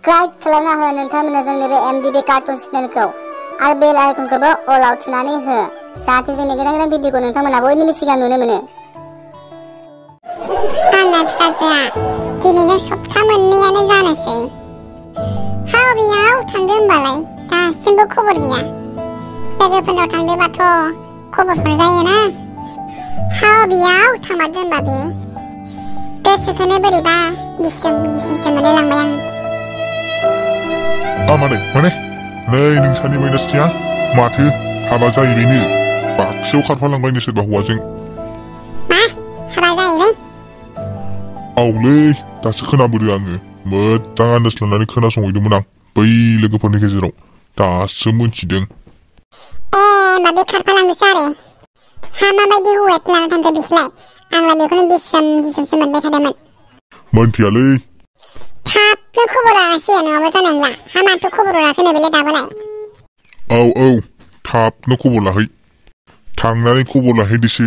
Subscribe खालामना हो नोंथांमोना जोंनि बे MDB कार्टुन चेनेलखौ आरो बेल आइकनखौबो अलाव थुनानै हो जाहाथे जोंनि गोदान गोदान भिडिअखौ नोंथांमोना बयनिबो सिगां नुनो मोनो। आंना फिसाजोआ दिनैजों सप्ता मोननैयानो जानोसै। हाबेयाव थांदो होनबालाय दासिमबो खबर गैया। लोगोफोरनाव थांदोबाथ' खबरफोर जायोना। हाबेयाव थांमारदो होनबा बे गोसोखौनो बोरैबा गिस्रोम गिस्रोमसो मोनलायलांबाय आं। माने नै नोंसानि मैनास्थिया माथो हाबा जाहैबायनो बाक्सायाव खारफालांबायनो सोरबा हौवाजों। मा हाबा जाहैबाय? औलै दासो खोनाबोदों आङो। मोजां आन्दाज लानानै खोनासंहैदोंमोन आं बै लोगोफोरनि गेजेराव दासो मोनथिदों। माबे खारफालांदोसो आरो हा माबायदि हौवायासो लाना थांदो बिखौलाय? आंलाय बेखौनो गिस्रोम गिस्रोमसो मोनबाय थादोंमोन। मोनथियालै। थाबनो खबर लागासिनो नङाबा जानाय नंला। हा माथो खबर हराखैनो बेलाय दाबोलाय? औ थाबनो खबर लाहै। थांनानै खबर लाहैदोसो।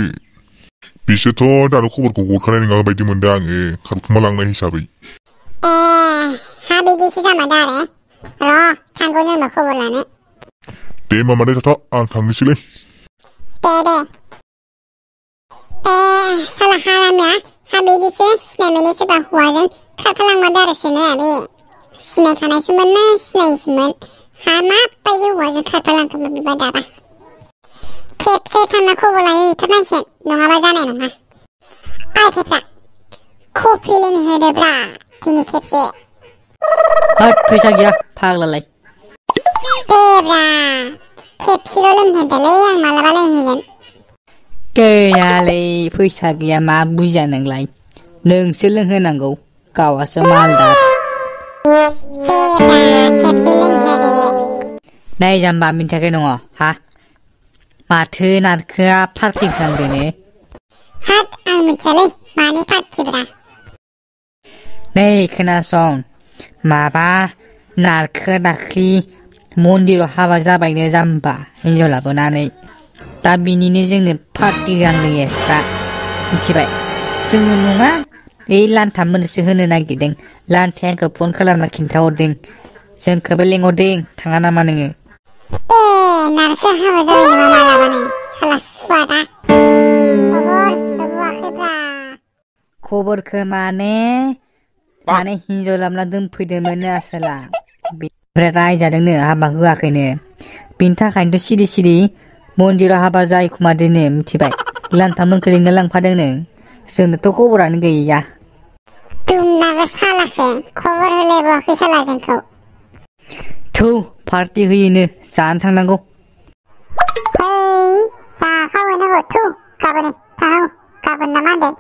बिसोरथ' दानो खबरखौ हरखानाय नङा बायदि मोनदों आङो खारखुमा लांनाय हिसाबै। हा बिदिसो जामारदों आरो र' थांगौनो होनबा खबर लानो। दे मामादै थाथ' आं थांनोसैलै। दे साला हारामिया हा बिदिसो सिनायमोनै सोरबा हौवाजों खारफालांमारदों आरो सोनो बे सिनायखानायसोमोन ना सिनायिसोमोन? हा माबायदि हौवाजों खारफालांखोमोन बेबा दाबा खेबसे थांना खबर लाहैथारनांसिगोन नङाबा जानाय नङा। आइथाफ्रा कफि लोंहोदोब्रा दिनै खेबसे। होद फैसा गैया फाग्लालाय। देब्रा खेबसेल' लोंहोदोलै आं मालाबा लोंहोगोन। गैयालै फैसा गैया मा बुजिया नोंलाय? नोंसो लोंहोनांगौ गावहासो मालदार। देब्रा खेबसे लोंहोदो। नै जाम्बा मिन्थियाखै दङ हा? माथो नारखोआ पार्टि होनांदोनो? हाद आं मिथियालै मानि पार्टिब्रा। नै खोनासं माबा नारखोआ दाख्लि मन्दिराव हाबा जाबायनो जाम्बा हिनजाव लाबोनानै। दा बिनिनो जोंनो पार्टि होनांदों एक्सट्रा मिथिबाय? जोङो नङा बे लान्था मोनसो होनो नागिरदों। लान्थाया आंखौ फन खालामना खिन्थाहरदों जोंखौबो लेंहरदों थाङा नामा नोङो? नारखो हाबा जाबाय नामा मालाबानो साला सुवादा? खबर होबोआखैब्रा। खबरखौ माने हिनजाव लाबोना दोनफैदोंमोननो आसोला। बेनिफ्राय रायजादोंनो हाबा होआखैनो। बिनि थाखायनोथ' सिरि मन्दिराव हाबा जाहैखुमादोंनो मिथिबाय? लान्थामोनखौ लिंना लांफादोंनो। जोंनोथ' खबरानो गैया। दुमनाबो सालाखो खबर होलायबावाखै साला जोंखौ। थौ पार्टि होयोनो जानो थांनांगौ। जाखाबायना थौ गाबोन थांनांगौ। गाबोन ना मा होनदों?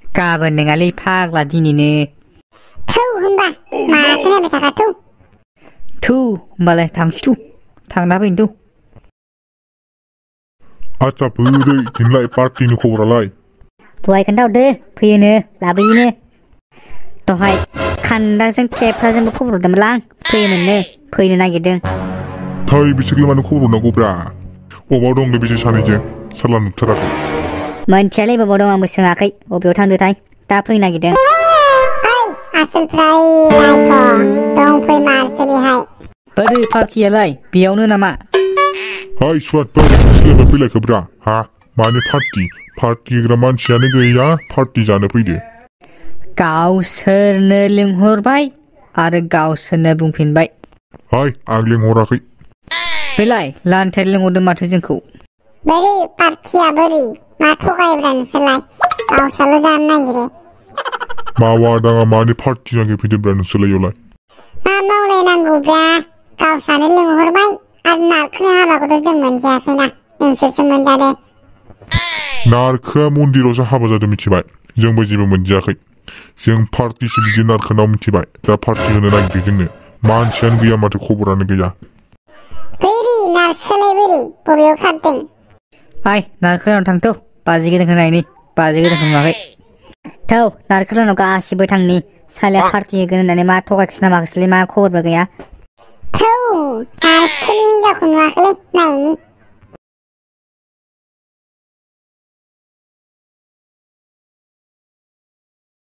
गाबोन नङालै फाग्ला दिनैनो। थौ होनबा माथो नायबाय थाखा थौ। होमबालाय थांसै थांना फैनो थौ। आदसा बोरै दिनैलाय पार्टिनि खबरालाय? दहाय खोन्थाहरदो फैयोनो लाबोयोनो। दहाय खान्दाजों खेबखाजोंबो खबर हरदोंमोनलां फैयोमोननो फैनो नागिरदों। थै बिसोरलाय मानो खबर हरनांगौब्रा? अबाव दंनो बिसोर सानैजों साला नुथाराखै। मोनथियालै बबाव दं आंबो सोङाखै बबेयाव थांदोथाय दा फैनो नागिरदों। आसोलफ्राय दंफै मारसो बेहाय। बोरै पार्टियालाय बेयावनो नामा? हाय सुवादफोर नोंसोरलाय फैलायखोब्रा हा मानि पार्टि होग्रा मानसियानो गैया पार्टि जानो फैदो। गावसोरनो लिंहरबाय आरो गावसोरनो बुंफिनबाय। हाय आं लिंहराखै। बेलाय लान्थाया लिंहरदों माथो जोंखौ। बोरै पार्टिया बोरै मा थगायब्रा नोंसोरलाय गावस्राल' जानो नागिरो। मावा दाङा मानि पार्टि नागिरफैदोंब्रा नोंसोरलायलाय? मा मावलायनांगौब्रा गावस्रानो लिंहरबाय आरो नारखोनि हाबाखौथ' जों मोनजायाखैना नोंसोरसो मोनजादों। नारखोआ मन्दिरावसो हाबा जादों मिथिबाय? जोंबो जेबो मोनजायाखै। जों पार्टिसो बिदि नारखोनाव मिथिबाय? दा पार्टि होनो नागिरदों जोंनो मानसियानो गैया माथो खबरानो गैया। बोरै नारखोलाय बोरै बबेयाव खारदों? हाय नारखोनाव थांथ' बाजै गोदानखौ नायनि बाजै गोदानखौ नुवाखै। थौ नारखोनाव गासिबो थांनि सालाया पार्टि होगोन होननानै मा थगायखोसो ना माखोसोलै मा खबरबो गैया। थौ नारखोनि हिनजावखौ नुवाखैलै नायनि।